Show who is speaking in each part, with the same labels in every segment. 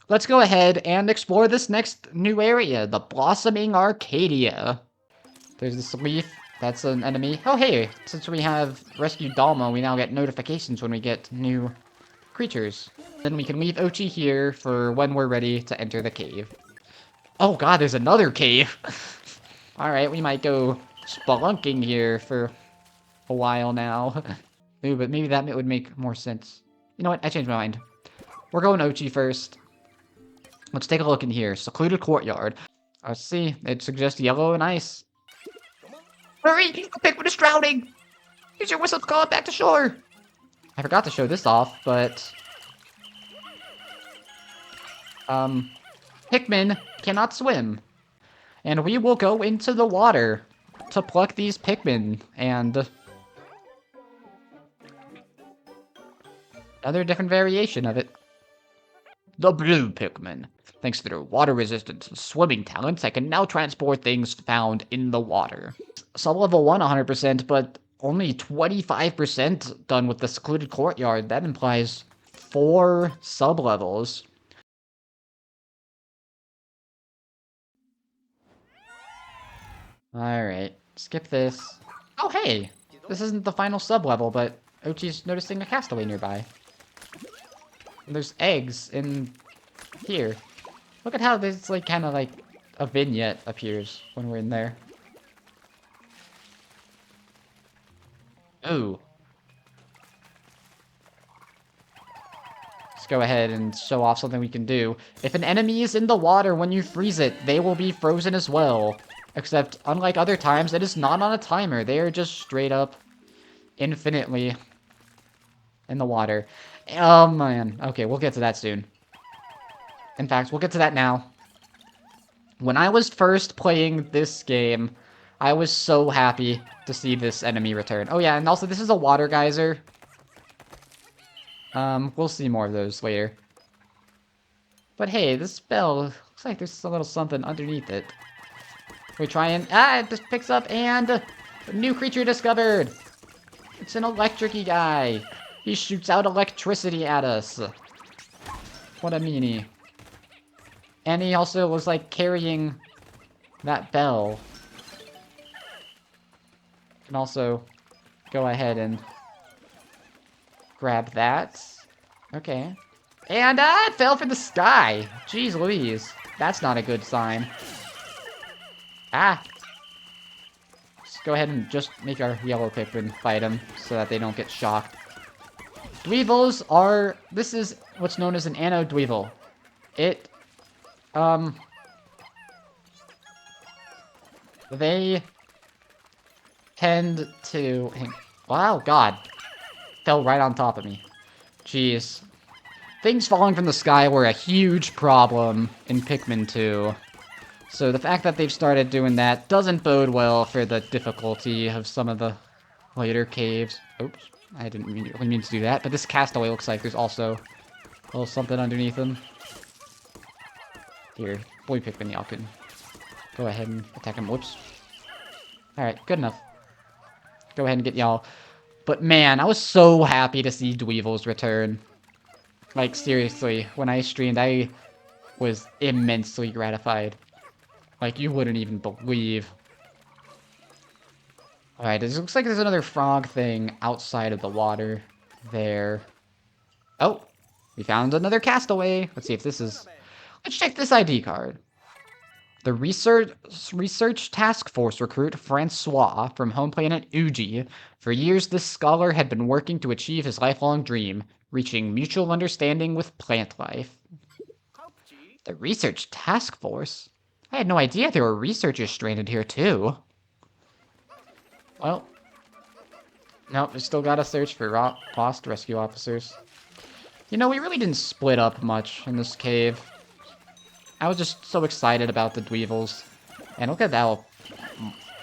Speaker 1: let's go ahead and explore this next new area, the Blossoming Arcadia. There's this leaf. That's an enemy. Oh, hey, since we have rescued Dalma, we now get notifications when we get new creatures. Then we can leave Ochi here for when we're ready to enter the cave. Oh god, there's another cave! Alright, we might go spelunking here for a while now. Ooh, but maybe that would make more sense. You know what? I changed my mind. We're going Ochi first. Let's take a look in here. Secluded Courtyard. Let's see. It suggests yellow and ice. Hurry! The Pikmin is drowning! Use your whistle to call it back to shore! I forgot to show this off, but... Pikmin cannot swim. And we will go into the water to pluck these Pikmin, and... another different variation of it. The Blue Pikmin. Thanks to their water resistance and swimming talents, I can now transport things found in the water. Sub-level 1 100%, but only 25% done with the Secluded Courtyard. That implies 4 sub-levels. Alright, skip this. Oh hey! This isn't the final sub-level, but Ochi's noticing a castaway nearby. And there's eggs in here. Look at how there's like kind of like a vignette appears when we're in there. Ooh. Let's go ahead and show off something we can do. If an enemy is in the water when you freeze it, they will be frozen as well. Except, unlike other times, it is not on a timer. They are just straight up infinitely in the water. Oh man. Okay, we'll get to that soon. In fact, we'll get to that now. When I was first playing this game, I was so happy to see this enemy return. Oh yeah, and also this is a water geyser. We'll see more of those later. But hey, this spell looks like there's a little something underneath it. We try and... ah, it just picks up and... a new creature discovered! It's an electric-y guy. He shoots out electricity at us. What a meanie. And he also was, like, carrying that bell. Can also go ahead and grab that. Okay. And, it fell from the sky! Jeez Louise. That's not a good sign. Ah! Let's go ahead and just make our yellow Pikmin fight him so that they don't get shocked. Dweevils are... this is what's known as an Anodweevil. It... they... tend to... wow, God. Fell right on top of me. Jeez. Things falling from the sky were a huge problem in Pikmin 2. So the fact that they've started doing that doesn't bode well for the difficulty of some of the later caves. Oops, I didn't really mean to do that, but this castaway looks like there's also a little something underneath him. Here, Blue Pikmin, y'all can go ahead and attack him. Whoops. Alright, good enough. Go ahead and get y'all. But man, I was so happy to see Dweevils return. Like, seriously, when I streamed, I was immensely gratified. Like, you wouldn't even believe. Alright, it looks like there's another frog thing outside of the water there. Oh, we found another castaway. Let's see if this is... let's check this ID card. The research task force recruit Francois from home planet Uji. For years, this scholar had been working to achieve his lifelong dream, reaching mutual understanding with plant life. The research task force? I had no idea there were researchers stranded here, too. Well. Nope, we still gotta search for lost rescue officers. You know, we really didn't split up much in this cave. I was just so excited about the Dweevils. And look at that.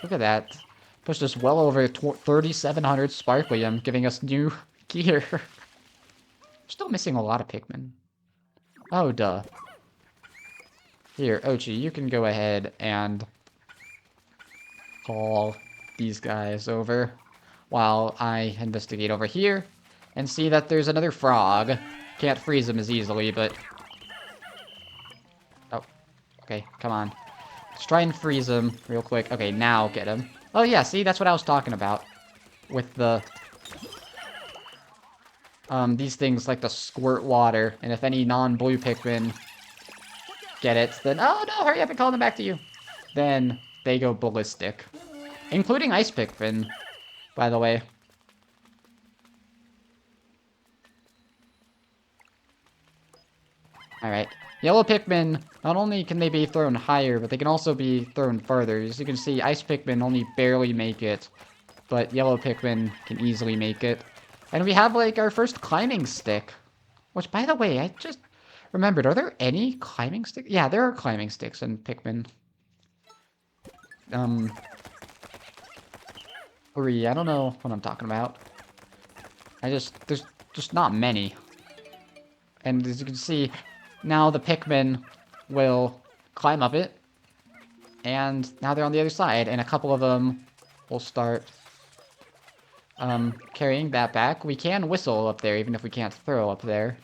Speaker 1: Look at that. Pushed us well over 3,700 Sparklium, giving us new gear. Still missing a lot of Pikmin. Oh, duh. Here, Ochi, you can go ahead and call these guys over while I investigate over here and see that there's another frog. Can't freeze him as easily, but Okay, come on. Let's try and freeze him real quick. Okay, now get him. Oh yeah, see, that's what I was talking about. With the... these things like to squirt water. And if any non-blue Pikmin get it, then... Oh no, hurry up and call them back to you. Then they go ballistic. Including Ice Pikmin, by the way. Alright. Yellow Pikmin, not only can they be thrown higher, but they can also be thrown further. As you can see, Ice Pikmin only barely make it, but Yellow Pikmin can easily make it. And we have, like, our first climbing stick. Which, by the way, I just remembered, are there any climbing sticks? Yeah, there are climbing sticks in Pikmin. 3, I don't know what I'm talking about. There's just not many. And as you can see, now the Pikmin will climb up it. And now they're on the other side, and a couple of them will start carrying that back. We can whistle up there, even if we can't throw up there.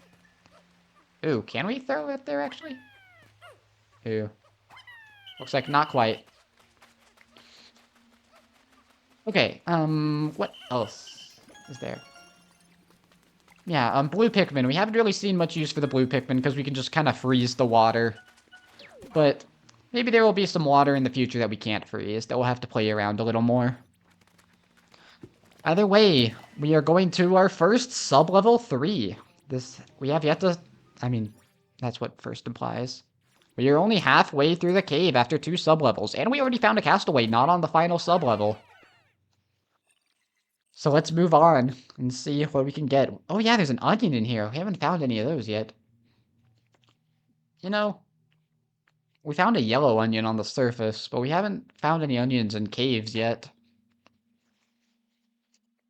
Speaker 1: Ooh, can we throw it there, actually? Ooh. Looks like not quite. Okay, what else is there? Yeah, Blue Pikmin. We haven't really seen much use for the Blue Pikmin because we can just kind of freeze the water. But maybe there will be some water in the future that we can't freeze, that we'll have to play around a little more. Either way, we are going to our first sub-level 3. We have yet to... I mean, that's what first implies. We are only halfway through the cave after 2 sub-levels, and we already found a castaway not on the final sub-level. So let's move on and see what we can get. Oh yeah, there's an onion in here. We haven't found any of those yet. You know, we found a yellow onion on the surface, but we haven't found any onions in caves yet.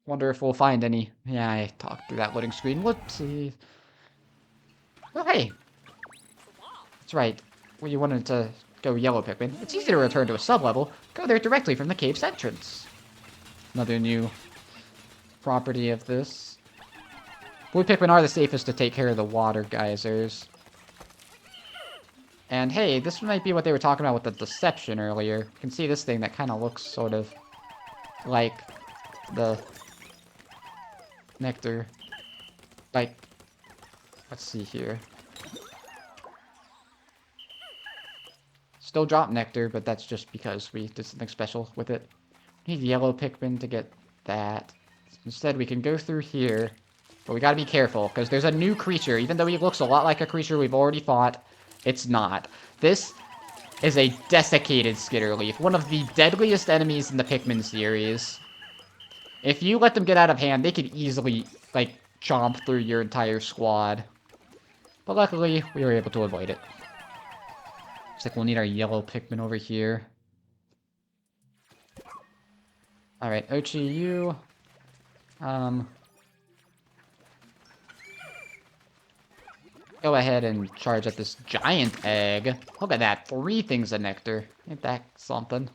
Speaker 1: Wonder if we'll find any. Yeah, I talked through that loading screen. Whoopsie. Oh, hey. That's right. We wanted to go yellow Pikmin. It's easy to return to a sub-level. Go there directly from the cave's entrance. Another new property of this. Blue Pikmin are the safest to take care of the water geysers. And hey, this might be what they were talking about with the deception earlier. You can see this thing that kind of looks sort of like the nectar. Like, let's see here. Still drop nectar, but that's just because we did something special with it. Need yellow Pikmin to get that. Instead, we can go through here. But we gotta be careful, because there's a new creature. Even though he looks a lot like a creature we've already fought, it's not. This is a desiccated Skitterleaf, one of the deadliest enemies in the Pikmin series. If you let them get out of hand, they could easily, like, chomp through your entire squad. But luckily, we were able to avoid it. Looks like we'll need our yellow Pikmin over here. Alright, Ochi, you... go ahead and charge at this giant egg. Look at that, 3 things of nectar. Ain't that something?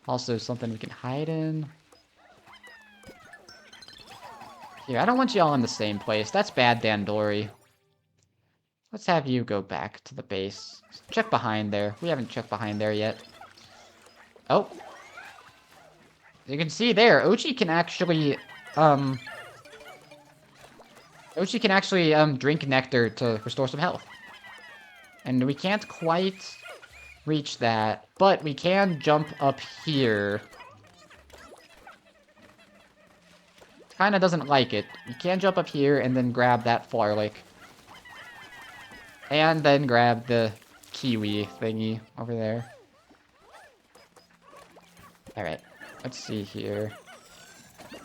Speaker 1: Also something we can hide in. Here, I don't want you all in the same place. That's bad, Dandori. Let's have you go back to the base. Check behind there. We haven't checked behind there yet. Oh. You can see there, Ochi can actually, drink nectar to restore some health. And we can't quite reach that, but we can jump up here. Kinda doesn't like it. You can jump up here and then grab that Flarlick. And then grab the kiwi thingy over there. Alright, let's see here.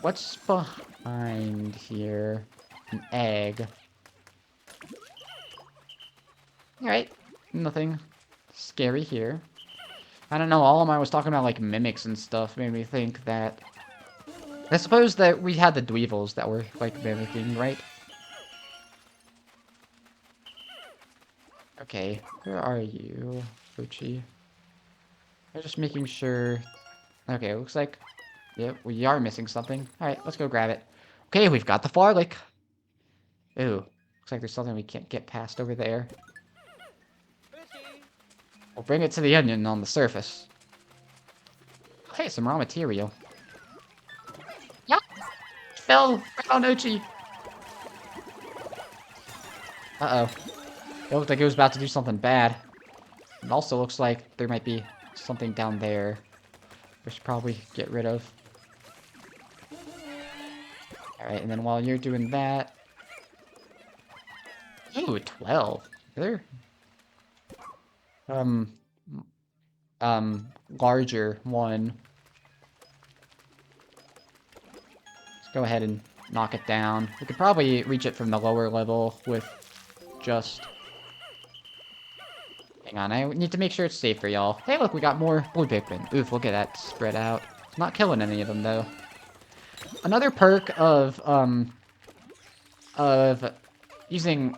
Speaker 1: What's behind here? An egg. Alright, nothing scary here. I don't know, all of mine was talking about like mimics and stuff. Made me think that... I suppose that we had the Dweevils that were like mimicking, right? Okay, where are you, Fuchi? I'm just making sure... Okay, looks like... Yep, we are missing something. Alright, let's go grab it. Okay, we've got the Flarlick. Ooh, looks like there's something we can't get past over there. We'll bring it to the onion on the surface. Hey, some raw material. Yeah, fell right on Ochi. Uh-oh. It looked like it was about to do something bad. It also looks like there might be something down there we should probably get rid of. Alright, and then while you're doing that... Ooh, 12. There? Larger one. Let's go ahead and knock it down. We could probably reach it from the lower level with just... Hang on, I need to make sure it's safe for y'all. Hey, look, we got more Blue Pikmin. Oof, look at that spread out. It's not killing any of them, though. Another perk of using,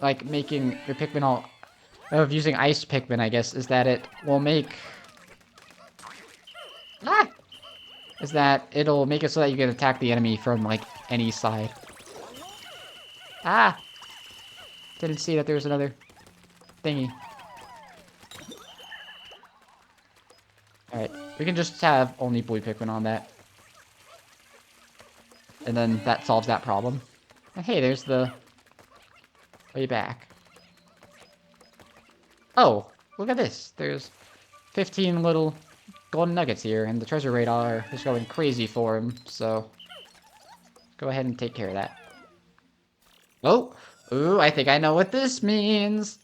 Speaker 1: like, making your Pikmin all... Of using Ice Pikmin, I guess, is that it will make... Ah! Is that it'll make it so that you can attack the enemy from, like, any side. Ah! Didn't see that there was another thingy. Alright, we can just have only Blue Pikmin on that. And then that solves that problem. And hey, there's the way back. Oh, look at this. There's 15 little golden nuggets here, and the treasure radar is going crazy for him, so... Go ahead and take care of that. Oh! Ooh, I think I know what this means!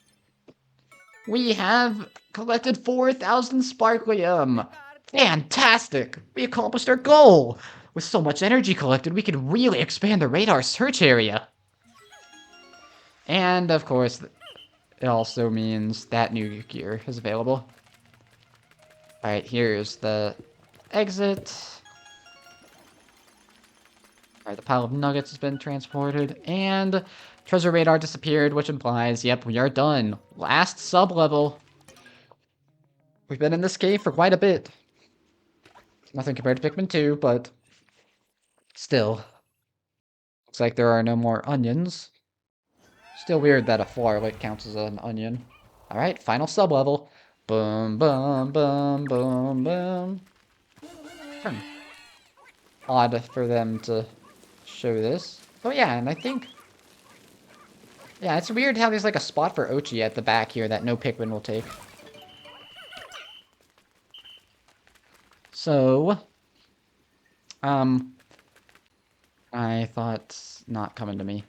Speaker 1: We have collected 4,000 sparklium! Fantastic! We accomplished our goal! With so much energy collected, we can really expand the radar search area! And, of course, it also means that new gear is available. Alright, here's the exit. Alright, the pile of nuggets has been transported, and treasure radar disappeared, which implies, yep, we are done. Last sub-level. We've been in this cave for quite a bit. Nothing compared to Pikmin 2, but still. Looks like there are no more onions. Still weird that a flowerlet counts as an onion. Alright, final sub-level. Boom, boom, boom, boom, boom. Odd for them to show this. Oh yeah, and I think... Yeah, it's weird how there's like a spot for Ochi at the back here that no Pikmin will take. So... I thought not coming to me.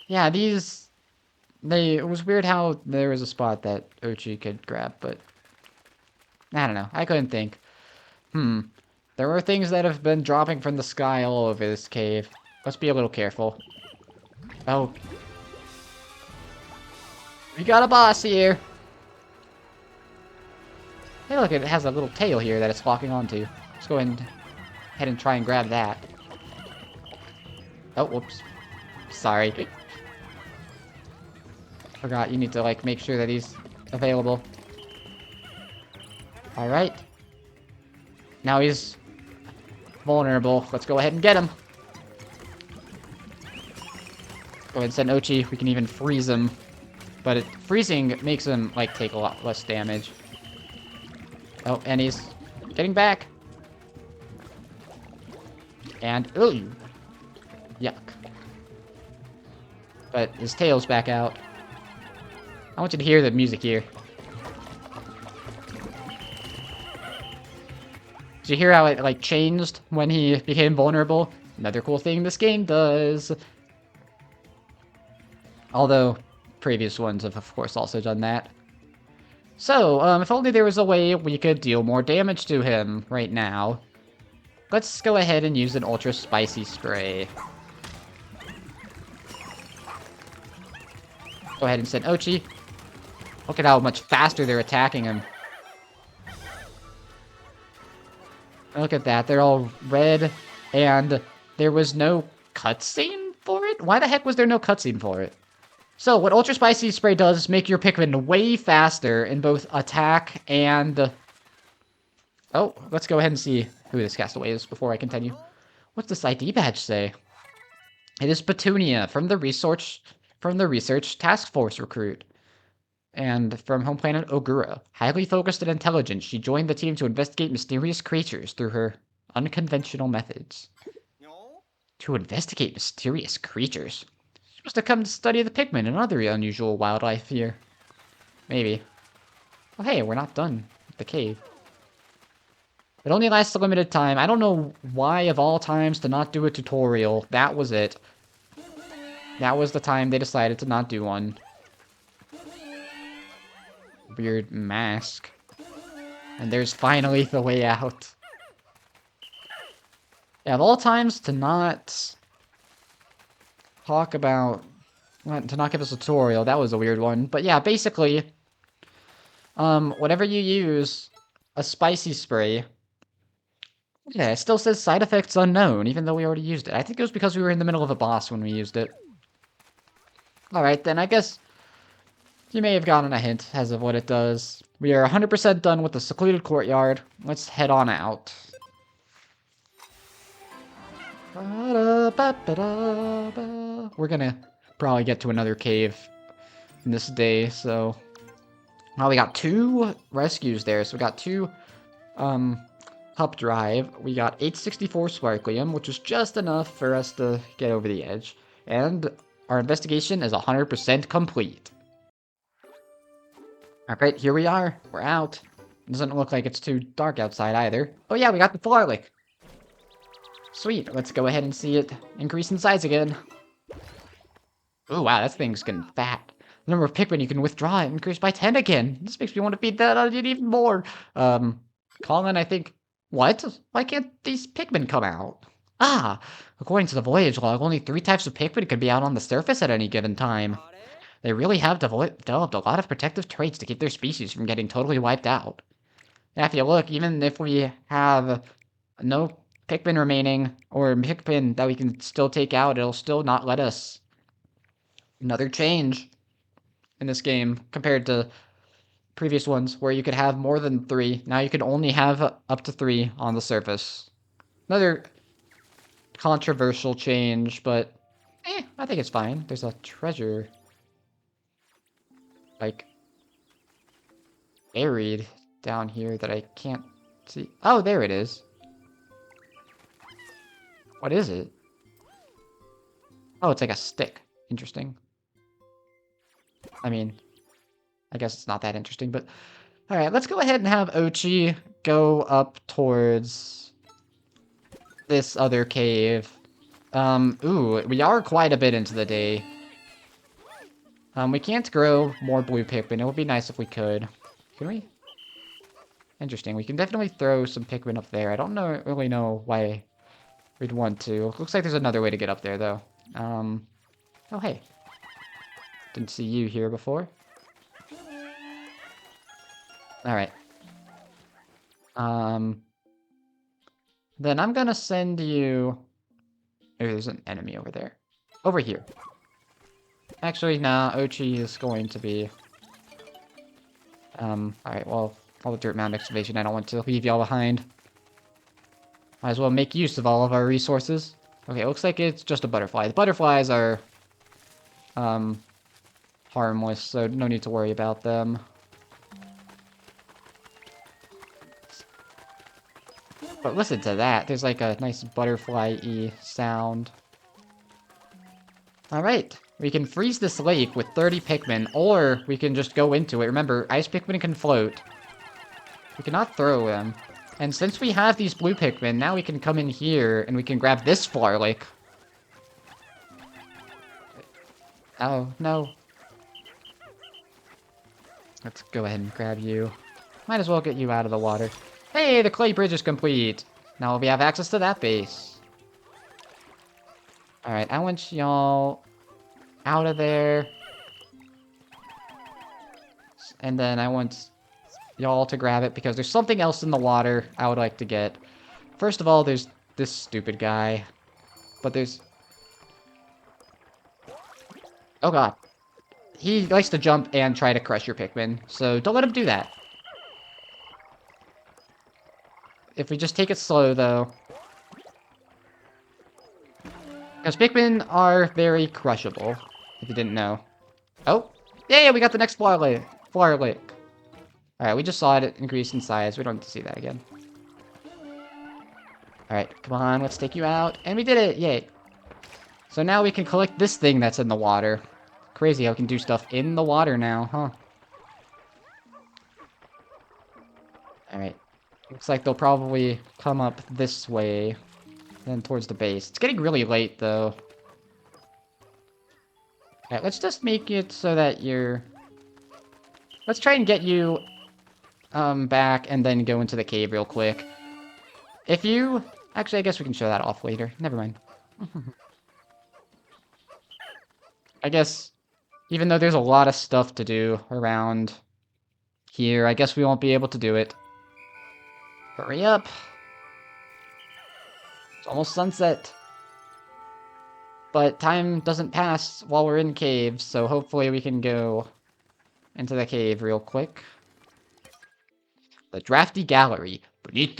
Speaker 1: Yeah, these... It was weird how there was a spot that Ochi could grab, but... I don't know. I couldn't think. There were things that have been dropping from the sky all over this cave. Let's be a little careful. Oh. We got a boss here! Hey look, it has a little tail here that it's locking onto. Let's go ahead and try and grab that. Oh, whoops. Sorry. Forgot you need to, like, make sure that he's available. Alright. Now he's vulnerable. Let's go ahead and get him. Go ahead and send Ochi. We can even freeze him. But freezing makes him, like, take a lot less damage. Oh, and he's getting back. And, ooh. Yuck. But his tail's back out. I want you to hear the music here. Did you hear how it, like, changed when he became vulnerable? Another cool thing this game does. Although, previous ones have, of course, also done that. So, if only there was a way we could deal more damage to him right now. Let's go ahead and use an ultra spicy spray. Go ahead and send Ochi. Look at how much faster they're attacking him. Look at that, they're all red, and there was no cutscene for it? Why the heck was there no cutscene for it? So, what Ultra Spicy Spray does is make your Pikmin way faster in both attack and... Oh, let's go ahead and see who this castaway is before I continue. What's this ID badge say? It is Petunia from the Research Task Force recruit. And from home planet Ogura. Highly focused and intelligent, she joined the team to investigate mysterious creatures through her unconventional methods. To investigate mysterious creatures? She must have come to study the Pikmin and other unusual wildlife here. Maybe. Oh hey, we're not done with the cave. It only lasts a limited time. I don't know why, of all times, to not do a tutorial. That was it. That was the time they decided to not do one. Weird mask. And there's finally the way out. Yeah, of all times to not talk about... to not give us a tutorial, that was a weird one. But yeah, basically... whenever you use a spicy spray... Yeah, it still says side effects unknown, even though we already used it. I think it was because we were in the middle of a boss when we used it. Alright, then I guess you may have gotten a hint as of what it does. We are 100% done with the Secluded Courtyard. Let's head on out. We're gonna probably get to another cave in this day, so... Well, we got 2 rescues there, so we got 2, Hup Drive. We got 864 Sparklium, which is just enough for us to get over the edge. And our investigation is 100% complete. Alright, here we are. We're out. Doesn't look like it's too dark outside either. Oh yeah, we got the Flarlick. Sweet, let's go ahead and see it increase in size again. Oh wow, that thing's getting fat. The number of Pikmin you can withdraw increased by 10 again. This makes me want to feed that on it even more. Colin, I think... What? Why can't these Pikmin come out? Ah! According to the voyage log, only 3 types of Pikmin could be out on the surface at any given time. They really have developed a lot of protective traits to keep their species from getting totally wiped out. Now, if you look, even if we have no Pikmin remaining, or Pikmin that we can still take out, it'll still not let us. Another change in this game compared to previous ones where you could have more than 3. Now you can only have up to 3 on the surface. Another controversial change, but I think it's fine. There's a treasure, like, buried down here that I can't see. Oh, there it is. What is it? Oh, it's like a stick. Interesting. I mean, I guess it's not that interesting, but... Alright, let's go ahead and have Ochi go up towards this other cave. Ooh, we are quite a bit into the day. We can't grow more blue Pikmin. It would be nice if we could. Can we? Interesting. We can definitely throw some Pikmin up there. I don't really know why we'd want to. Looks like there's another way to get up there, though. Oh, hey. Didn't see you here before. Alright. Then I'm gonna send you... Oh, there's an enemy over there. Over here. Actually, nah, Ochi is going to be... Alright, well, all the dirt mound excavation, I don't want to leave y'all behind. Might as well make use of all of our resources. Okay, it looks like it's just a butterfly. The butterflies are... harmless, so no need to worry about them. But listen to that. There's like a nice butterfly-y sound. Alright. We can freeze this lake with 30 Pikmin, or we can just go into it. Remember, ice Pikmin can float. We cannot throw them. And since we have these blue Pikmin, now we can come in here and we can grab this Flarlick. Oh, no. Let's go ahead and grab you. Might as well get you out of the water. Hey, the clay bridge is complete. Now we have access to that base. Alright, I want y'all out of there. And then I want y'all to grab it because there's something else in the water I would like to get. First of all, there's this stupid guy. But there's... Oh god. He likes to jump and try to crush your Pikmin, so don't let him do that. If we just take it slow, though. Because Pikmin are very crushable, if you didn't know. Oh! Yeah, we got the next Flarlick. Floor lick. Alright, we just saw it increase in size. We don't need to see that again. Alright, come on, let's take you out. And we did it! Yay! So now we can collect this thing that's in the water. Crazy how we can do stuff in the water now, huh? Alright. Looks like they'll probably come up this way. Then towards the base. It's getting really late, though. Alright, let's just make it so that you're... Let's try and get you back and then go into the cave real quick. If you... Actually, I guess we can show that off later. Never mind. I guess, even though there's a lot of stuff to do around here, I guess we won't be able to do it. Hurry up. It's almost sunset. But time doesn't pass while we're in caves, so hopefully we can go into the cave real quick. The drafty gallery. Beneath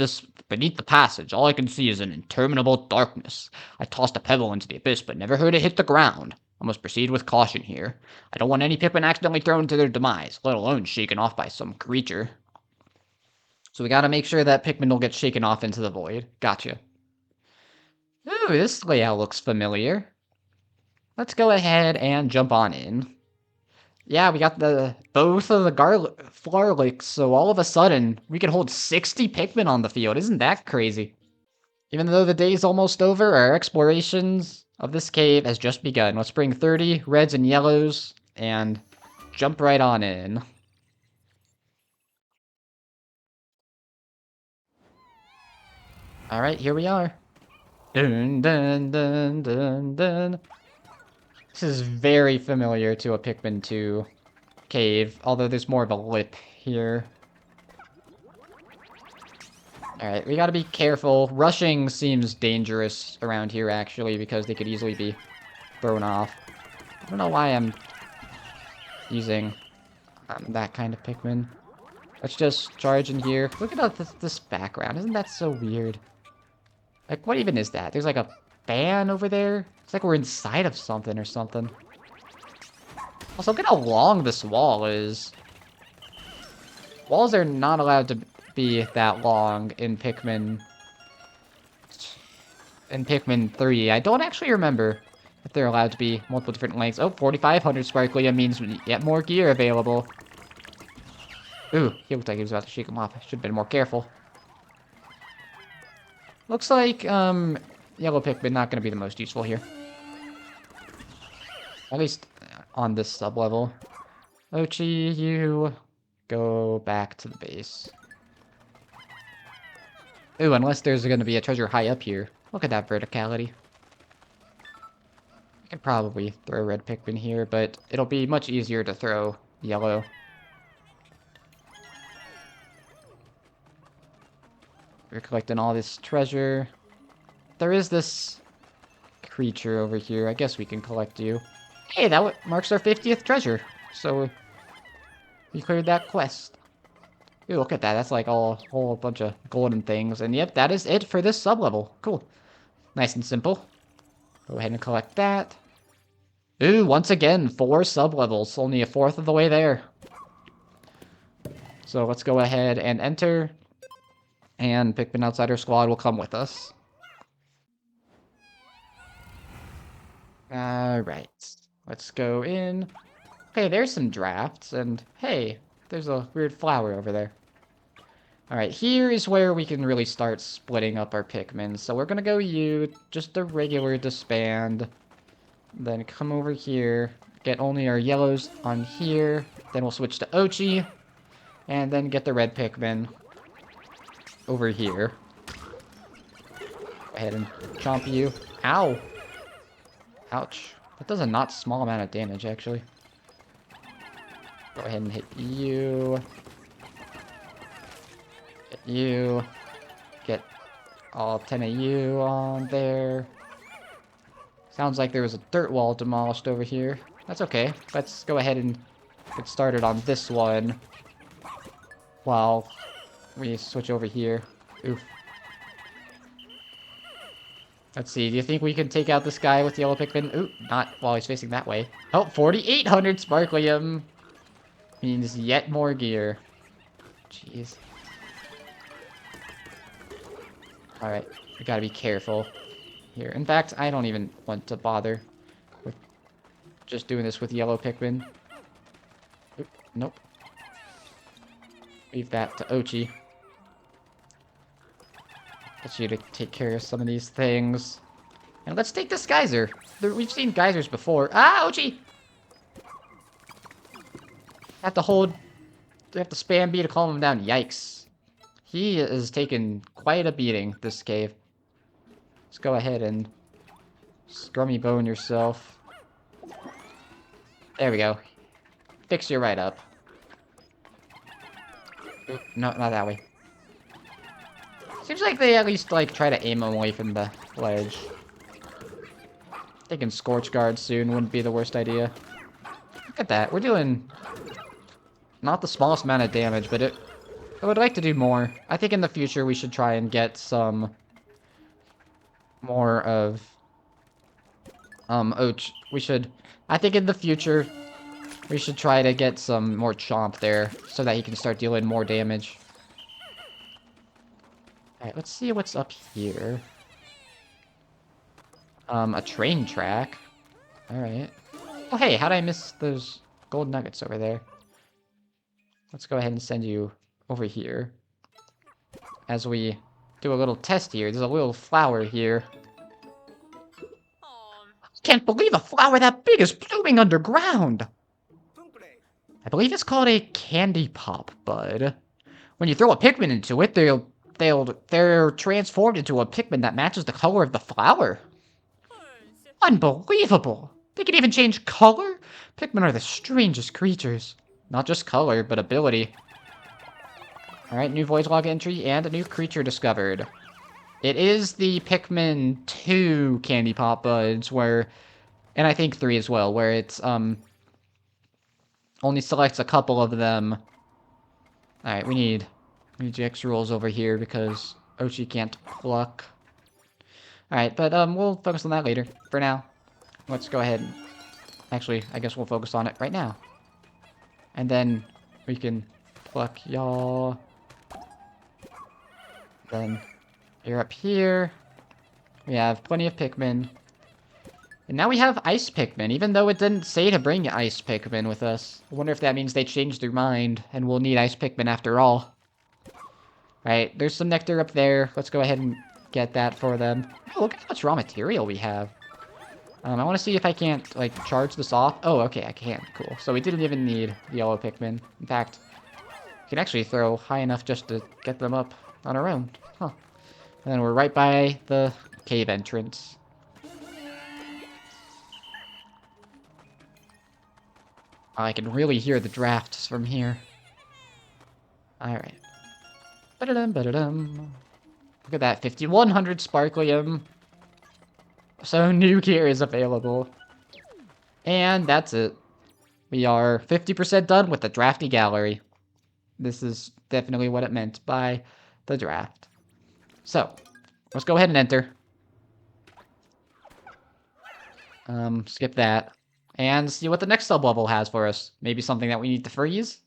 Speaker 1: the passage, all I can see is an interminable darkness. I tossed a pebble into the abyss, but never heard it hit the ground. I must proceed with caution here. I don't want any Pikmin accidentally thrown to their demise, let alone shaken off by some creature. So we gotta make sure that Pikmin will get shaken off into the void. Gotcha. Ooh, this layout looks familiar. Let's go ahead and jump on in. Yeah, we got both of the floor licks, so all of a sudden, we can hold 60 Pikmin on the field. Isn't that crazy? Even though the day's almost over, our explorations of this cave has just begun. Let's bring 30 reds and yellows and jump right on in. Alright, here we are. Dun dun dun dun dun. This is very familiar to a Pikmin 2 cave, although there's more of a lip here. Alright, we gotta be careful. Rushing seems dangerous around here, actually, because they could easily be thrown off. I don't know why I'm using that kind of Pikmin. Let's just charge in here. Look at this background. Isn't that so weird? Like, what even is that? There's like a fan over there? It's like we're inside of something or something. Also, look at how long this wall is. Walls are not allowed to be that long in Pikmin 3. I don't actually remember if they're allowed to be multiple different lengths. Oh, 4,500 Sparklia means we get more gear available. Ooh, he looked like he was about to shake him off. I should have been more careful. Looks like, yellow Pikmin not going to be the most useful here. At least on this sub-level. Ochi, you go back to the base. Ooh, unless there's going to be a treasure high up here. Look at that verticality. I could probably throw red Pikmin here, but it'll be much easier to throw yellow. We're collecting all this treasure. There is this creature over here. I guess we can collect you. Hey, that marks our 50th treasure. So we cleared that quest. Ooh, look at that. That's like a whole bunch of golden things. And yep, that is it for this sub-level. Cool. Nice and simple. Go ahead and collect that. Ooh, once again, 4 sub-levels. Only a fourth of the way there. So let's go ahead and enter. And Pikmin Outsider Squad will come with us. Alright. Let's go in. Okay, there's some drafts. And hey, there's a weird flower over there. Alright, here is where we can really start splitting up our Pikmin. So we're gonna go you, just a regular disband. Then come over here. Get only our yellows on here. Then we'll switch to Ochi. And then get the red Pikmin over here. Go ahead and chomp you. Ow! Ouch. That does a not small amount of damage, actually. Go ahead and hit you. Hit you. Get all 10 of you on there. Sounds like there was a dirt wall demolished over here. That's okay. Let's go ahead and get started on this one while we switch over here. Oof. Let's see, do you think we can take out this guy with yellow Pikmin? Ooh, not while he's facing that way. Oh, 4,800 Sparklium! means yet more gear. Jeez. Alright, we gotta be careful here. In fact, I don't even want to bother with just doing this with yellow Pikmin. Oop, nope. Leave that to Ochi. Get you to take care of some of these things. And let's take this geyser. We've seen geysers before. Ah, Ochi! Have to spam B to calm him down. Yikes. He is taking quite a beating, this cave. Let's go ahead and scrummy bone yourself. There we go. Fix you right up. Oop, no, not that way. Seems like they at least, like, try to aim him away from the ledge. Thinking Scorch Guard soon wouldn't be the worst idea. Look at that. We're doing not the smallest amount of damage, but I would like to do more. I think in the future we should try and get some more of I think in the future we should try to get some more Chomp there so that he can start dealing more damage. Alright, let's see what's up here. A train track. Alright. Oh hey, how'd I miss those gold nuggets over there? Let's go ahead and send you over here. As we do a little test here, there's a little flower here. Can't believe a flower that big is blooming underground! I believe it's called a candy pop bud. When you throw a Pikmin into it, they're transformed into a Pikmin that matches the color of the flower. Unbelievable! They can even change color? Pikmin are the strangest creatures. Not just color, but ability. Alright, new voyage log entry and a new creature discovered. It is the Pikmin 2 candy pop buds where, and I think 3 as well, where it's, only selects a couple of them. Alright, we need LuigiXRules over here because Ochi can't pluck. Alright, but, we'll focus on that later. For now, let's go ahead and, actually, I guess we'll focus on it right now. And then we can pluck y'all. Then you're up here. We have plenty of Pikmin. And now we have Ice Pikmin, even though it didn't say to bring Ice Pikmin with us. I wonder if that means they changed their mind and we'll need Ice Pikmin after all. Alright, there's some nectar up there. Let's go ahead and get that for them. Oh, look at how much raw material we have. I want to see if I can't, like, charge this off. Oh, okay, I can. Cool. So we didn't even need the yellow Pikmin. In fact, we can actually throw high enough just to get them up on our own. Huh. And then we're right by the cave entrance. I can really hear the drafts from here. Alright. Ba-da-dum, ba-da-dum. Look at that, 5100 Sparklium. So new gear is available. And that's it. We are 50% done with the drafty gallery. This is definitely what it meant by the draft. So, let's go ahead and enter. Skip that. And see what the next sub-level has for us. Maybe something that we need to freeze?